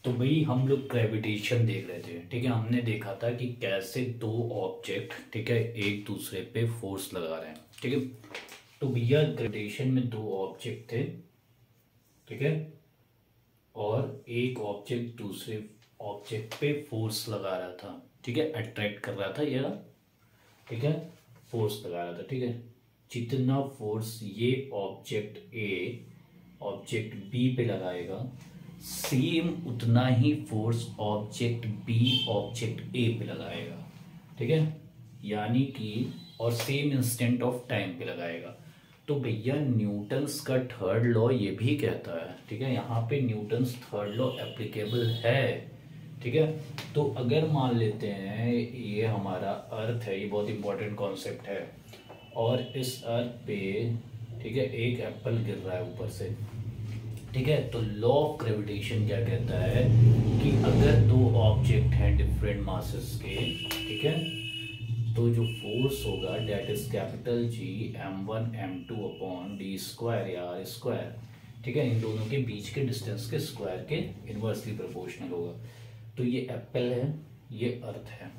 तो भाई हम लोग ग्रेविटेशन देख रहे थे, ठीक है। हमने देखा था कि कैसे दो ऑब्जेक्ट, ठीक है, एक दूसरे पे फोर्स लगा रहे हैं, ठीक है। तो भैया ग्रेविटेशन में दो ऑब्जेक्ट थे, ठीक है, और एक ऑब्जेक्ट दूसरे ऑब्जेक्ट पे फोर्स लगा रहा था, ठीक है, अट्रैक्ट कर रहा था या, ठीक है, फोर्स लगा रहा था, ठीक है। जितना फोर्स ये ऑब्जेक्ट ए ऑब्जेक्ट बी पे लगाएगा, सेम उतना ही force object B object A पे लगाएगा, ठीक है। यानी कि और सेम इंस्टेंट ऑफ टाइम पे लगाएगा। तो भैया न्यूटन्स का थर्ड लॉ ये भी कहता है, ठीक है, यहाँ पे न्यूटन्स थर्ड लॉ एप्लीकेबल है, ठीक है। तो अगर मान लेते हैं ये हमारा अर्थ है, ये बहुत इंपॉर्टेंट कॉन्सेप्ट है, और इस अर्थ पे, ठीक है, एक एप्पल गिर रहा है ऊपर से, ठीक है। तो लॉ ऑफ ग्रेविटेशन क्या कहता है कि अगर दो ऑब्जेक्ट हैं डिफरेंट मासेस के, ठीक है, तो जो फोर्स होगा that is capital G m1 m2 upon D square या आर स्क्वायर, ठीक है, इन दोनों के बीच के डिस्टेंस के स्क्वायर के इनवर्सली प्रोपोर्शनल होगा। तो ये एप्पल है, ये अर्थ है।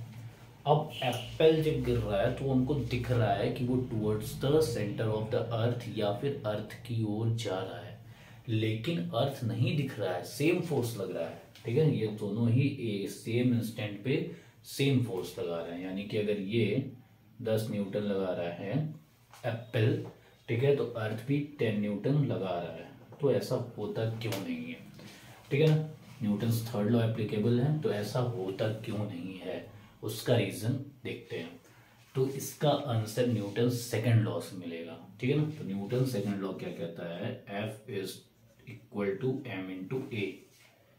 अब एप्पल जब गिर रहा है तो उनको दिख रहा है कि वो towards the centre of the अर्थ या फिर अर्थ की ओर जा रहा है, लेकिन अर्थ नहीं दिख रहा है, सेम फोर्स लग रहा है, ठीक है। ये दोनों ही सेम इंस्टेंट पे सेम फोर्स लगा रहे हैं। यानी कि अगर ये 10 न्यूटन लगा रहा है एप्पल, ठीक है, तो अर्थ भी 10 न्यूटन लगा रहा है। तो ऐसा होता क्यों नहीं है, ठीक है ना। न्यूटन्स थर्ड लॉ एप्लीकेबल है, तो ऐसा होता क्यों नहीं है, उसका रीजन देखते हैं। तो इसका आंसर न्यूटन सेकंड लॉ से मिलेगा, ठीक है ना। तो न्यूटन सेकंड लॉ क्या कहता है, F is equal to m into a,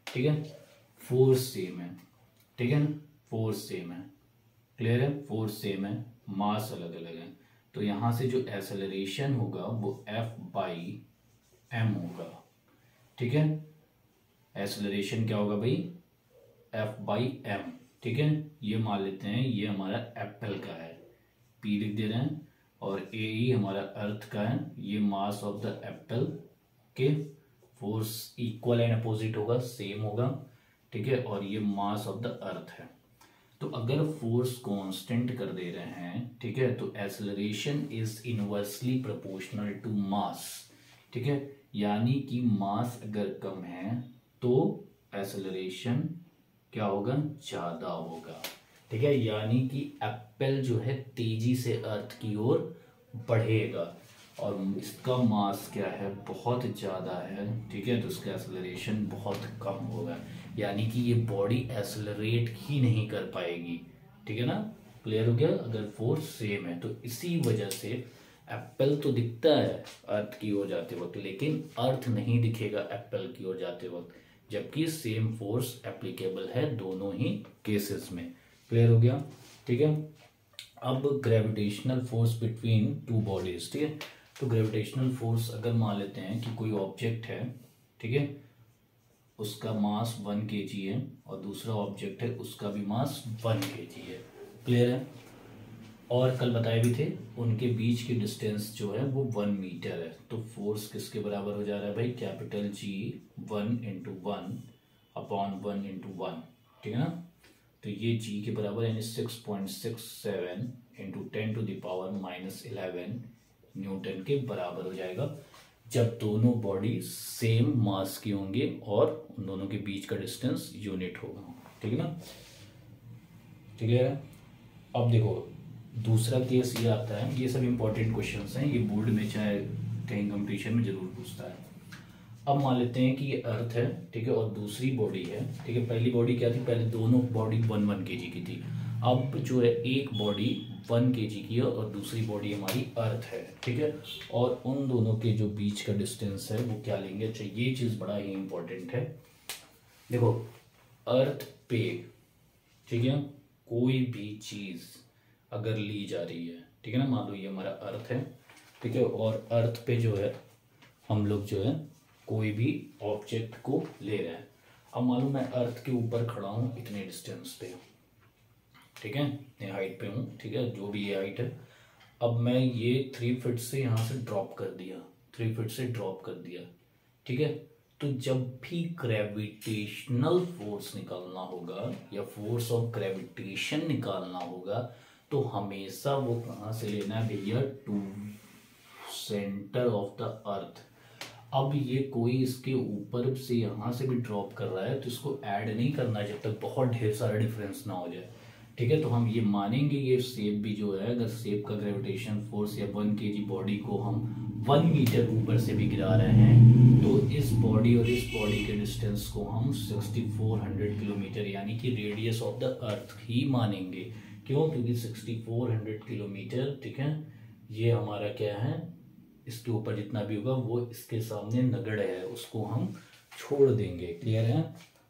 ठीक है। फोर्स सेम है, ठीक है ना, फोर्स सेम है, क्लियर है, फोर्स सेम है, मास अलग अलग है। तो यहां से जो एक्सेलरेशन होगा वो F बाई m होगा, ठीक है। एक्सेलरेशन क्या होगा भाई, F बाई m, ठीक है। ये मान लेते हैं ये हमारा एप्पल का है, P लिख दे रहे हैं, और ए ही हमारा अर्थ का है। ये मास ऑफ द एप्पल के फोर्स इक्वल एंड अपोजिट होगा, सेम होगा, ठीक है, और ये मास ऑफ द अर्थ है। तो अगर फोर्स कांस्टेंट कर दे रहे हैं, ठीक है, तो acceleration is inversely proportional to mass, ठीक है। यानी कि मास अगर कम है तो एक्सेलरेशन क्या होगा, ज्यादा होगा, ठीक है। यानी कि एप्पल जो है तेजी से अर्थ की ओर बढ़ेगा, और इसका मास क्या है, बहुत ज़्यादा है, ठीक है, तो इसका एक्सेलरेशन बहुत कम होगा। यानी कि ये बॉडी एक्सेलरेट ही नहीं कर पाएगी, ठीक है ना। क्लियर हो गया। अगर फोर्स सेम है तो इसी वजह से एप्पल तो दिखता है अर्थ की ओर जाते वक्त, लेकिन अर्थ नहीं दिखेगा एप्पल की ओर जाते वक्त, जबकि सेम फोर्स एप्लीकेबल है दोनों ही केसेस में। क्लियर हो गया, ठीक है। अब gravitational force between two bodies, ठीक है। तो ग्रेविटेशनल फोर्स अगर मान लेते हैं कि कोई ऑब्जेक्ट है, ठीक है, उसका मास 1 kg है, और दूसरा ऑब्जेक्ट है उसका भी मास 1 kg है, क्लियर है। और कल बताए भी थे उनके बीच की डिस्टेंस जो है वो 1 मीटर है। तो फोर्स किसके बराबर हो जा रहा है भाई, capital G 1 into 1 upon 1 into 1, ठीक है ना। तो ये जी के बराबर यानी 6.67 इंटू 10⁻⁻11 न्यूटन के बराबर हो जाएगा, जब दोनों बॉडी सेम मास की होंगे और उन दोनों के बीच का डिस्टेंस यूनिट होगा, ठीक है ना। ठीक है। अब देखो दूसरा केस ये आता है, ये सब इंपॉर्टेंट क्वेश्चंस हैं, ये बोर्ड में चाहे कहीं कंपटीशन में जरूर पूछता है। अब मान लेते हैं कि ये अर्थ है, ठीक है, और दूसरी बॉडी है, ठीक है। पहली बॉडी क्या थी, पहले दोनों बॉडी 1 kg की थी। अब जो है एक बॉडी 1 kg की है और दूसरी बॉडी हमारी अर्थ है, ठीक है। और उन दोनों के जो बीच का डिस्टेंस है वो क्या लेंगे। अच्छा ये चीज़ बड़ा ही इंपॉर्टेंट है। देखो अर्थ पे, ठीक है, कोई भी चीज़ अगर ली जा रही है, ठीक है ना, मान लो ये हमारा अर्थ है, ठीक है, और अर्थ पे जो है हम लोग जो है कोई भी ऑब्जेक्ट को ले रहे हैं। अब मालूम मैं अर्थ के ऊपर खड़ा हूँ इतने डिस्टेंस पे, ठीक है, इतने हाइट पे हूँ, ठीक है, जो भी ये हाइट है। अब मैं ये 3 फीट से यहाँ से ड्रॉप कर दिया, 3 फीट से ड्रॉप कर दिया, ठीक है। तो जब भी ग्रेविटेशनल फोर्स निकालना होगा या फोर्स ऑफ ग्रेविटेशन निकालना होगा तो हमेशा वो कहाँ से लेना है भैया, to centre of the earth. अब ये कोई इसके ऊपर से यहाँ से भी ड्रॉप कर रहा है तो इसको ऐड नहीं करना जब तक बहुत ढेर सारा डिफरेंस ना हो जाए, ठीक है। तो हम ये मानेंगे ये शेप भी जो है, अगर शेप का ग्रेविटेशन फोर्स या 1 kg बॉडी को हम 1 मीटर ऊपर से भी गिरा रहे हैं तो इस बॉडी और इस बॉडी के डिस्टेंस को हम 6400 किलोमीटर यानी कि रेडियस ऑफ द अर्थ ही मानेंगे। क्यों? क्योंकि 6400 किलोमीटर, ठीक है, ये हमारा क्या है, इसके ऊपर जितना भी होगा वो इसके सामने नगड़ है, उसको हम छोड़ देंगे। क्लियर है?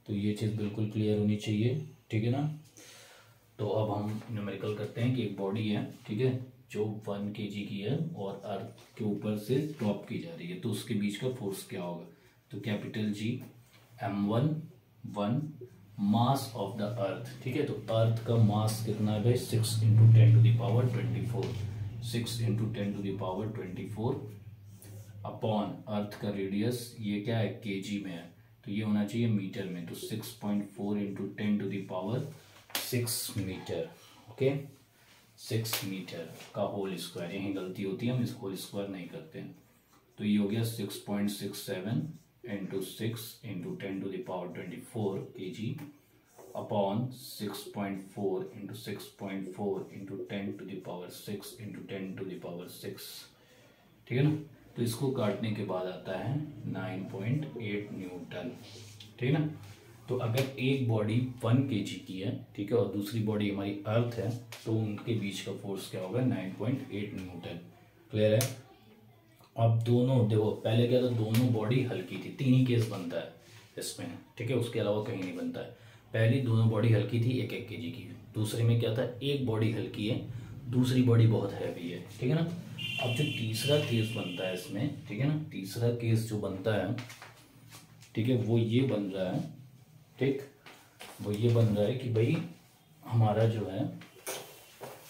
तो ये चीज़ बिल्कुल क्लियर होनी चाहिए, ठीक है ना। तो अब हम न्यूमेरिकल करते हैं कि एक बॉडी है, ठीक है, जो 1 kg की है और अर्थ के ऊपर से ड्रॉप की जा रही है, तो उसके बीच का फोर्स क्या होगा। तो capital G m1 mass of the अर्थ, ठीक है। तो अर्थ का मास कितना है भाई, 6 × 10⁻24, 6 × 10⁻24 अपॉन अर्थ का रेडियस, ये क्या है, kg में है, तो ये होना चाहिए मीटर में, तो 6.4 × 10⁻6 मीटर, ओके, 6 मीटर का होल स्क्वायर। यही गलती होती है, हम इस होल स्क्वायर नहीं करते हैं। तो ये हो गया 6.67 × 6 × 10⁻24 kg अपॉन 6.4 × 6.4 × 10⁻6 × 10⁻6, ठीक है ना। तो इसको काटने के बाद आता है 9.8 न्यूटन, ठीक है ना। तो अगर एक बॉडी 1 kg की है, ठीक है, और दूसरी बॉडी हमारी अर्थ है, तो उनके बीच का फोर्स क्या होगा, 9.8 न्यूटन। क्लियर है? अब दोनों देखो, पहले क्या था, दोनों बॉडी हल्की थी, 3 ही केस बनता है इसमें, ठीक है, उसके अलावा कहीं नहीं बनता है। पहली दोनों बॉडी हल्की थी, 1-1 kg की। दूसरे में क्या था, एक बॉडी हल्की है, दूसरी बॉडी बहुत हैवी है, ठीक है ना। अब जो तीसरा केस बनता है इसमें, ठीक है ना, तीसरा केस जो बनता है, ठीक है, वो ये बन रहा है, ठीक, वो ये बन रहा है कि भाई हमारा जो है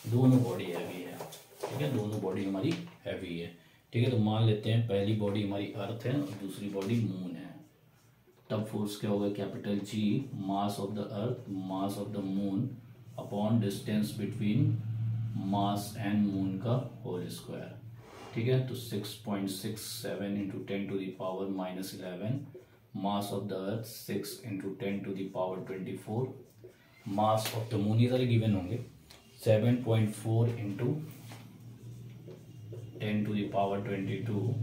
दोनों बॉडी हैवी है, ठीक है, दोनों बॉडी हमारी हैवी है, ठीक है। तो मान लेते हैं पहली बॉडी हमारी अर्थ है और दूसरी बॉडी मून है, तब फोर्स क्या होगा, capital G mass of the earth, mass of the moon upon distance between mass and moon का होल स्क्वायर, ठीक है। तो 6.67 × 10⁻⁻11 mass of the earth, 6 × 10⁻24 mass of the moon, ये सारे गिवन होंगे, 7.4 × 10⁻22,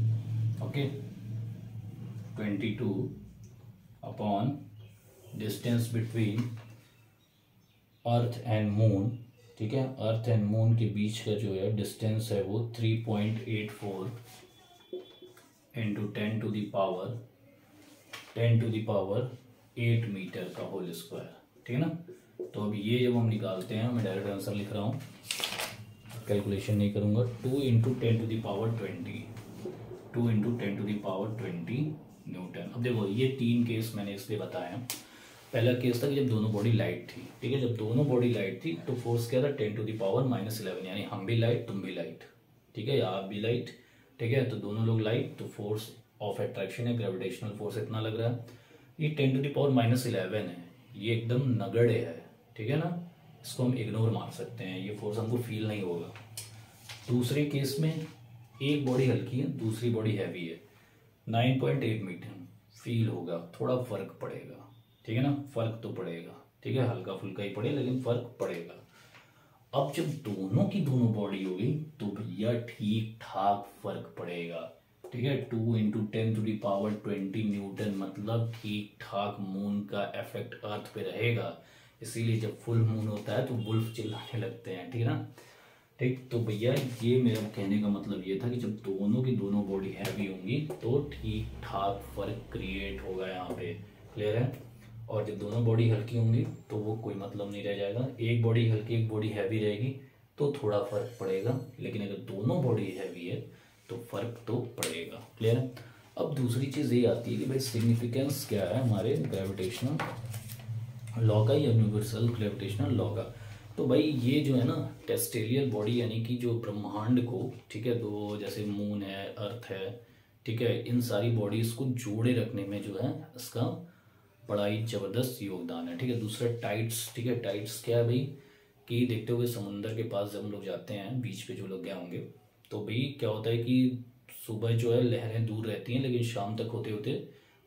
okay, 22 upon distance between earth and moon, ठीक है, earth and moon के बीच का जो है डिस्टेंस है वो 3.84 × 10⁸ मीटर का होल स्क्वायर, ठीक है ना। तो अब ये जब हम निकालते हैं, मैं डायरेक्ट आंसर लिख रहा हूँ, कैलकुलेशन नहीं करूँगा, 2 × 10⁻20, 2 × 10⁻20 न्यूटन। अब देखो ये 3 केस मैंने इसलिए बताया हैं। पहला केस था कि जब दोनों बॉडी लाइट थी, ठीक है, जब दोनों बॉडी लाइट थी तो फोर्स क्या था, 10⁻−11, यानी हम भी लाइट तुम भी लाइट, ठीक है, या आप भी लाइट, ठीक है, तो दोनों लोग लाइट, तो फोर्स ऑफ अट्रैक्शन है, ग्रेविटेशनल फोर्स इतना लग रहा है। ये 10⁻−11 है, ये एकदम नगड़े है, ठीक है ना, इसको हम इग्नोर मार सकते हैं, ये फोर्स हमको फील नहीं होगा। दूसरे केस में एक बॉडी हल्की है, दूसरी बॉडी हैवी है, 9.8 मीटर फील होगा, थोड़ा फर्क पड़ेगा, ठीक है ना, फर्क तो पड़ेगा, ठीक है, हल्का फुल्का ही पड़े लेकिन फर्क पड़ेगा। अब जब दोनों की दोनों बॉडी होगी तो भैया ठीक ठाक फर्क पड़ेगा, ठीक है। 2 × 10⁻20 न्यूटन, मतलब ठीक ठाक मून का इफेक्ट अर्थ पे रहेगा। इसीलिए जब फुल मून होता है तो वुल्फ चिल्लाने लगते हैं, ठीक है ना, ठीक। तो भैया ये मेरा कहने का मतलब ये था कि जब दोनों की दोनों बॉडी हैवी होंगी तो ठीक ठाक फर्क क्रिएट होगा यहाँ पे। क्लियर है? और जब दोनों बॉडी हल्की होंगी तो वो कोई मतलब नहीं रह जाएगा। एक बॉडी हल्की एक बॉडी हैवी रहेगी तो थोड़ा फर्क पड़ेगा, लेकिन अगर दोनों बॉडी हैवी है तो फर्क तो पड़ेगा। क्लियर है? अब दूसरी चीज़ ये आती है कि भाई सिग्निफिकेंस क्या है हमारे ग्रेविटेशनल लॉ का या यूनिवर्सल ग्रेविटेशनल लॉ का। तो भाई ये जो है ना टेस्टेलियर बॉडी यानी कि जो ब्रह्मांड को, ठीक है, दो जैसे मून है, अर्थ है, ठीक है, इन सारी बॉडीज को जोड़े रखने में जो है इसका बड़ा ही जबरदस्त योगदान है। ठीक है, दूसरा टाइड्स। ठीक है, टाइड्स क्या है भाई कि देखते हुए समुंदर के पास जब हम लोग जाते हैं, बीच पे जो लोग गए होंगे, तो भाई क्या होता है कि सुबह जो है लहरें दूर रहती हैं, लेकिन शाम तक होते होते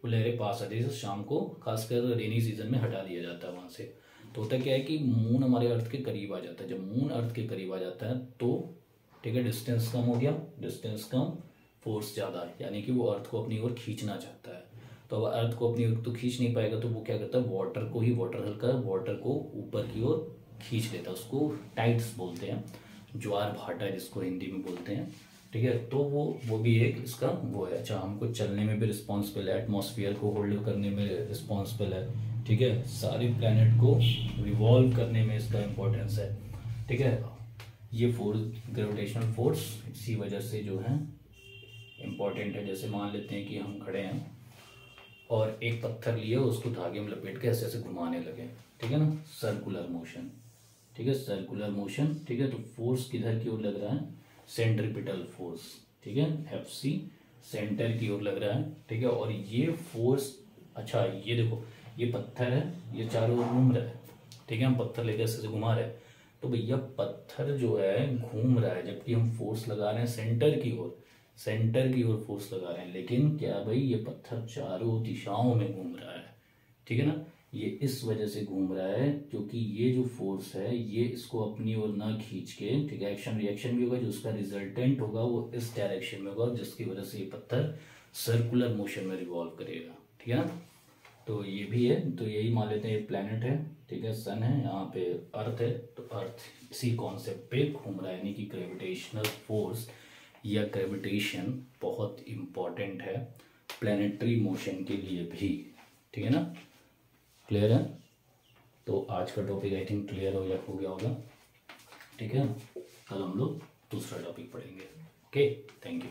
वो लहरें पास आती है। शाम को खासकर रेनी सीजन में हटा दिया जाता है वहाँ से। तो होता क्या है कि मून हमारे अर्थ के करीब आ जाता है। जब मून अर्थ के करीब आ जाता है तो ठीक है, डिस्टेंस कम हो गया, डिस्टेंस कम, फोर्स ज़्यादा, यानी कि वो अर्थ को अपनी ओर खींचना चाहता है। तो अब अर्थ को अपनी ओर तो खींच नहीं पाएगा, तो वो क्या करता है, वाटर को ही, वाटर हल्का वाटर को ऊपर की ओर खींच लेता है। उसको टाइड्स बोलते हैं, ज्वार भाटा जिसको हिंदी में बोलते हैं। ठीक है, तो वो भी एक इसका वो है। अच्छा, हमको चलने में भी रिस्पॉन्सिबल है, एटमॉस्फेयर को होल्ड करने में रिस्पॉन्सिबल है। ठीक है, सारे प्लैनेट को रिवॉल्व करने में इसका इम्पोर्टेंस है। ठीक है, ये फोर्स, ग्रेविटेशनल फोर्स इसी वजह से जो है इम्पॉर्टेंट है। जैसे मान लेते हैं कि हम खड़े हैं और एक पत्थर लिए उसको धागे में लपेट के ऐसे ऐसे घुमाने लगे, ठीक है ना, सर्कुलर मोशन। ठीक है, सर्कुलर मोशन। ठीक है, तो फोर्स किधर की ओर लग रहा है, सेंट्रीपिटल फोर्स। ठीक है, FC सेंटर की ओर लग रहा है। ठीक है, और ये फोर्स, अच्छा ये देखो, ये पत्थर है, ये चारों ओर घूम रहा है। ठीक है, हम पत्थर लेकर ऐसे घुमा रहे हैं, तो भैया पत्थर जो है घूम रहा है, जबकि हम फोर्स लगा रहे हैं सेंटर की ओर, सेंटर की ओर फोर्स लगा रहे हैं। लेकिन क्या भाई, ये पत्थर चारों दिशाओं में घूम रहा है। ठीक है ना, ये इस वजह से घूम रहा है क्योंकि ये जो फोर्स है ये इसको अपनी ओर ना खींच के, ठीक है, एक्शन रिएक्शन भी होगा, जो उसका रिजल्टेंट होगा वो इस डायरेक्शन में होगा, जिसकी वजह से ये पत्थर सर्कुलर मोशन में रिवॉल्व करेगा। ठीक है ना, तो ये भी है। तो यही मान लेते हैं ये प्लैनेट है, ठीक है, सन है, यहाँ पे अर्थ है, तो अर्थ इसी कॉन्सेप्ट पे घूम रहा है, यानी कि ग्रेविटेशनल फोर्स या ग्रेविटेशन बहुत इम्पॉर्टेंट है प्लैनेटरी मोशन के लिए भी। ठीक है ना, क्लियर है। तो आज का टॉपिक आई थिंक क्लियर हो गया होगा। ठीक है, कल हम लोग दूसरा टॉपिक पढ़ेंगे। Okay, thank you.